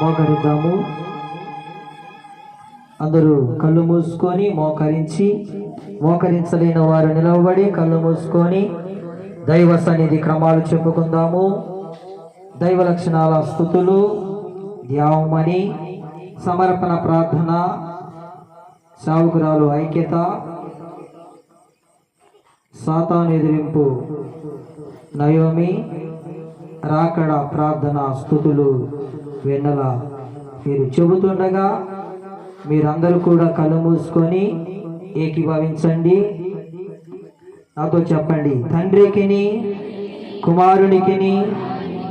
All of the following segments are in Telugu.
మోకరిద్దాము. అందరూ కళ్ళు మూసుకొని మోకరించలేని వారు నిలవబడి కళ్ళు మూసుకొని దైవ సన్నిధి క్రమాలు చెప్పుకుందాము. దైవ లక్షణాల స్తుతులు, ధ్యావమని, సమర్పణ ప్రార్థన, సావుకురాలు ఐక్యత, సాతాను ఎదిరింపు, నయోమి, రాకడ ప్రార్థన స్తుతులు వెన్నెల మీరు చెబుతుండగా మీరందరూ కూడా కళ్ళు మూసుకొని ఏకీభవించండి. నాతో చెప్పండి. తండ్రికిని, కుమారునికిని,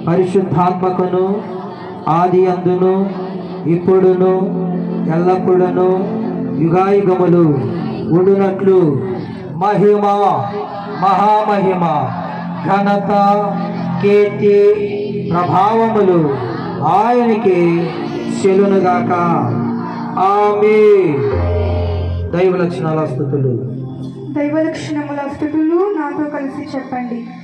పరిశుద్ధాత్మకును ఆది అందును ఇప్పుడును ఎల్లప్పుడును యుగాయుగములు ఉండునట్లు మహిమ, మహామహిమ, ఘనత, కీర్తి, ప్రభావములు ఆయనకి చెలునుగాక. ఆమేన్. దైవ లక్షణాల స్తుతులు నాతో కలిసి చెప్పండి.